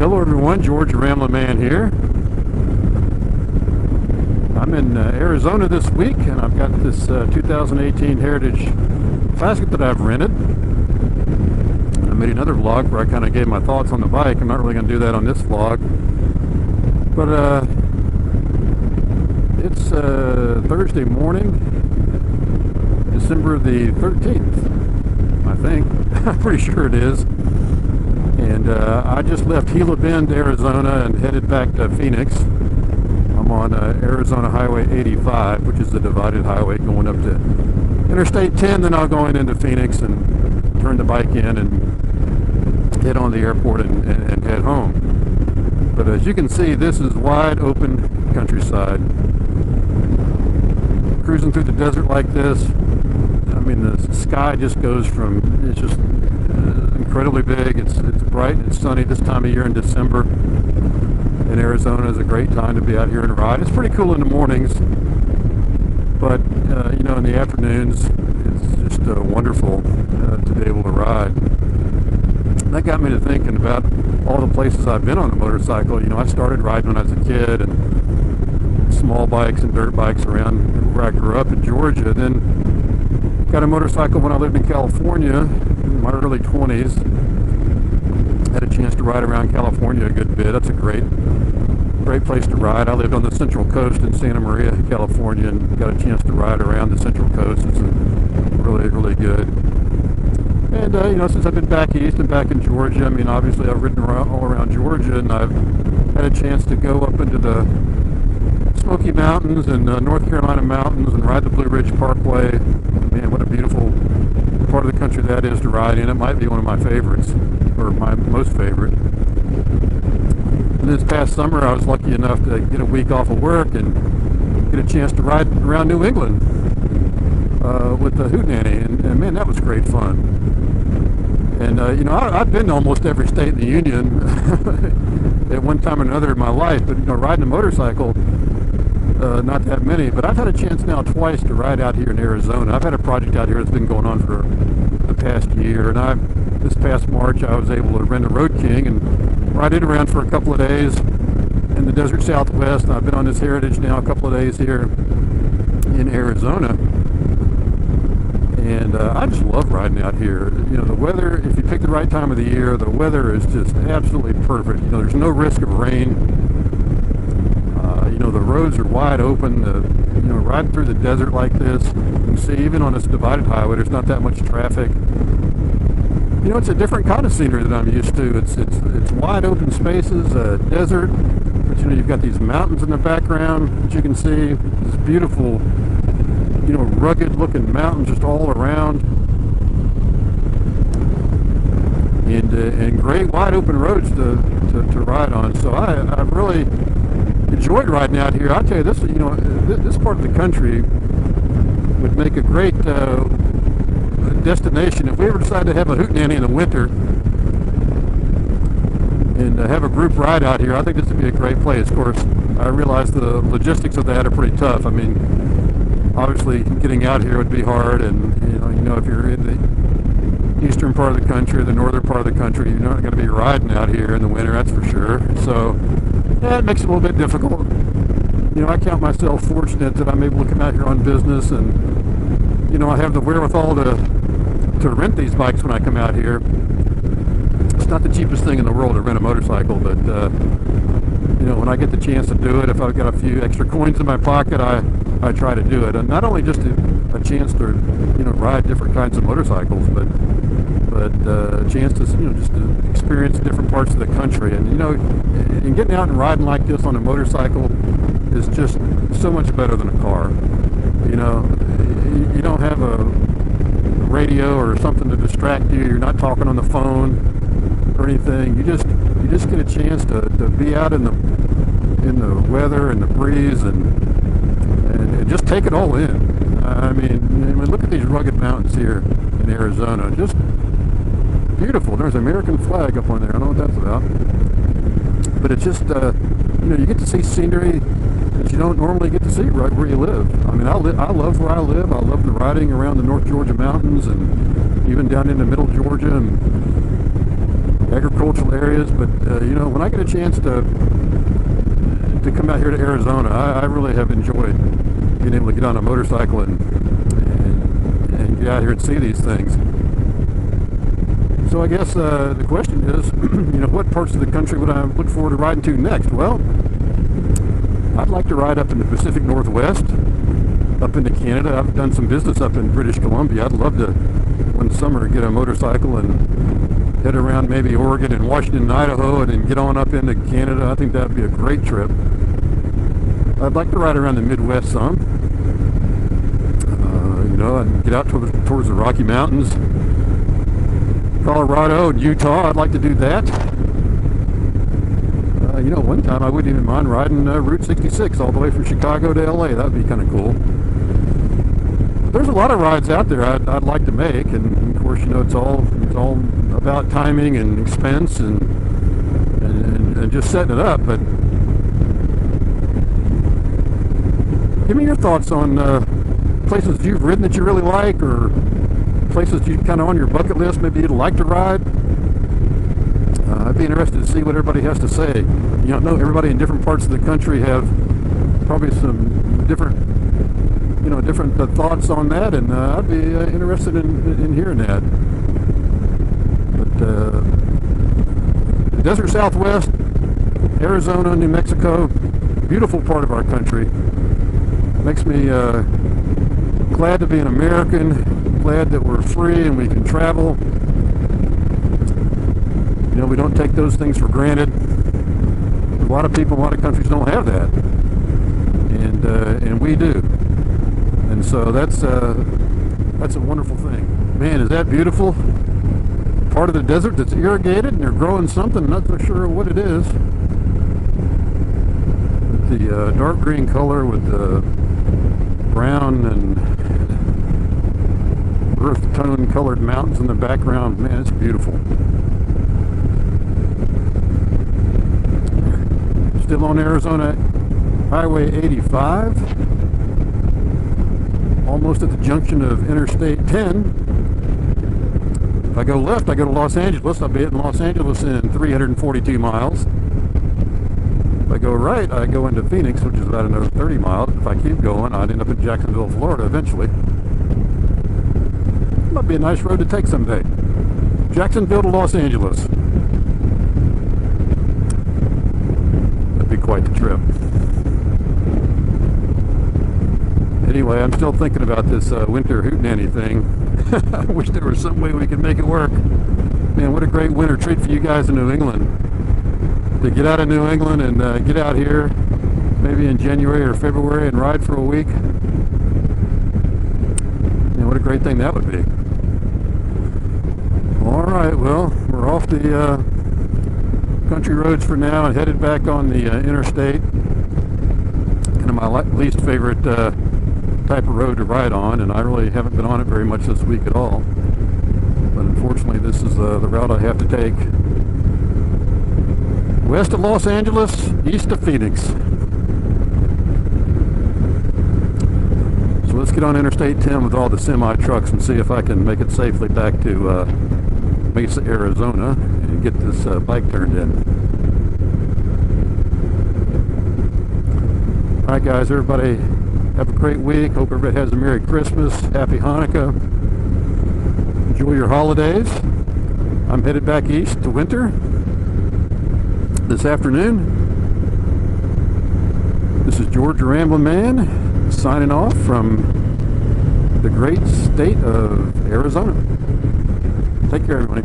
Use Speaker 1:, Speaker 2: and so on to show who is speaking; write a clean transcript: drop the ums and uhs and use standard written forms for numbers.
Speaker 1: Hello everyone, George Ramblin' Man here. I'm in Arizona this week, and I've got this 2018 Heritage Classic that I've rented. I made another vlog where I kind of gave my thoughts on the bike. I'm not really going to do that on this vlog. But it's Thursday morning, December the 13th, I think. I'm pretty sure it is. And I just left Gila Bend, Arizona, and headed back to Phoenix. I'm on Arizona Highway 85, which is the divided highway going up to Interstate 10. Then I'll go into Phoenix and turn the bike in and head on the airport and head home. But as you can see, this is wide open countryside. Cruising through the desert like this, I mean, the sky just goes from, it's just incredibly big. It's bright and it's sunny this time of year in December. And Arizona is a great time to be out here and ride. It's pretty cool in the mornings, but you know, in the afternoons, it's just wonderful to be able to ride. And that got me to thinking about all the places I've been on a motorcycle. You know, I started riding when I was a kid, and small bikes and dirt bikes around where I grew up in Georgia. Then got a motorcycle when I lived in California in my early 20s. Had a chance to ride around California a good bit. That's a great place to ride. I lived on the Central Coast in Santa Maria, California, and got a chance to ride around the Central Coast. It's really good. And you know, since I've been back east and back in Georgia, I mean, obviously I've ridden all around Georgia, and I've had a chance to go up into the Smoky Mountains and North Carolina mountains and ride the Blue Ridge Parkway. Man, what a beautiful part of the country that is to ride in. It might be one of my favorites, or my most favorite. And this past summer I was lucky enough to get a week off of work and get a chance to ride around New England with the Hoot and man, that was great fun. And you know, I've been to almost every state in the Union at one time or another in my life, but you know, riding a motorcycle, not that many. But I've had a chance now twice to ride out here in Arizona. I've had a project out here that's been going on for the past year, and this past March I was able to rent a Road King and ride it around for a couple of days in the desert Southwest. And I've been on this Heritage now a couple of days here in Arizona. And I just love riding out here. You know, the weather, if you pick the right time of the year, the weather is just absolutely perfect. You know, there's no risk of rain. You know, the roads are wide open. You know, riding through the desert like this, you can see even on this divided highway, there's not that much traffic. You know, it's a different kind of scenery than I'm used to. It's wide open spaces, desert, but you know, you've got these mountains in the background that you can see. This beautiful, you know, rugged looking mountains just all around, and great wide open roads to ride on. So I've really enjoyed riding out here. I'll tell you this, you know, this part of the country would make a great destination if we ever decided to have a hootenanny in the winter and have a group ride out here. I think this would be a great place. Of course, I realize the logistics of that are pretty tough. I mean, obviously getting out here would be hard, and you know, if you're in the eastern part of the country or the northern part of the country, you're not going to be riding out here in the winter, that's for sure. So yeah, it makes it a little bit difficult. You know, I count myself fortunate that I'm able to come out here on business, and you know, I have the wherewithal to rent these bikes when I come out here. It's not the cheapest thing in the world to rent a motorcycle, but you know, when I get the chance to do it, if I've got a few extra coins in my pocket, I try to do it. And not only just a chance to, you know, ride different kinds of motorcycles, but a chance to, you know, just to experience different parts of the country. And you know, and getting out and riding like this on a motorcycle is just so much better than a car. You know, you don't have a radio or something to distract you. You're not talking on the phone or anything. You just get a chance to be out in the weather and the breeze and just take it all in. I mean, look at these rugged mountains here in Arizona. Just beautiful. There's an American flag up on there. I don't know what that's about. But it's just, you know, you get to see scenery that you don't normally get to see right where you live. I mean, I love where I live. I love the riding around the North Georgia mountains and even down into Middle Georgia. And agricultural areas. But you know, when I get a chance to come out here to Arizona, I really have enjoyed being able to get on a motorcycle and get out here and see these things. So I guess the question is, you know, what parts of the country would I look forward to riding to next? Well, I'd like to ride up in the Pacific Northwest, up into Canada. I've done some business up in British Columbia. I'd love to, one summer, get a motorcycle and head around maybe Oregon and Washington and Idaho and then get on up into Canada. I think that would be a great trip. I'd like to ride around the Midwest some. You know, and get out towards the Rocky Mountains. Colorado and Utah, I'd like to do that. You know, one time I wouldn't even mind riding Route 66 all the way from Chicago to LA. That would be kind of cool. There's a lot of rides out there I'd like to make, and of course, you know, it's all about timing and expense and just setting it up. But give me your thoughts on places you've ridden that you really like, or places you kind of on your bucket list maybe you'd like to ride. I'd be interested to see what everybody has to say. You know, everybody in different parts of the country have probably some different, you know, different thoughts on that, and I'd be interested in hearing that. But the Desert Southwest, Arizona, New Mexico, beautiful part of our country. Makes me glad to be an American. Glad that we're free and we can travel. You know, we don't take those things for granted. A lot of people, a lot of countries don't have that, and we do. And so that's a wonderful thing. Man, is that beautiful? Part of the desert that's irrigated, and they're growing something. I'm not so sure what it is. The dark green color with the brown and earth tone colored mountains in the background. Man, it's beautiful. Still on Arizona Highway 85, almost at the junction of Interstate 10. If I go left, I go to Los Angeles. I'll be in Los Angeles in 342 miles. If I go right, I go into Phoenix, which is about another 30 miles. If I keep going, I'd end up in Jacksonville, Florida eventually. Might be a nice road to take someday. Jacksonville to Los Angeles. That'd be quite the trip. Anyway, I'm still thinking about this winter hootenanny thing. I wish there was some way we could make it work. Man, what a great winter treat for you guys in New England. To get out of New England and get out here maybe in January or February and ride for a week. Man, what a great thing that would be. Alright, well, we're off the country roads for now and headed back on the interstate. Kind of my least favorite type of road to ride on, and I really haven't been on it very much this week at all. But unfortunately, this is the route I have to take. West of Los Angeles, east of Phoenix. So let's get on Interstate 10 with all the semi-trucks and see if I can make it safely back to Mesa, Arizona, and get this bike turned in. Alright guys, everybody have a great week. Hope everybody has a Merry Christmas, Happy Hanukkah. Enjoy your holidays. I'm headed back east to winter this afternoon. This is George the Ramblin' Man signing off from the great state of Arizona. Take care, everybody.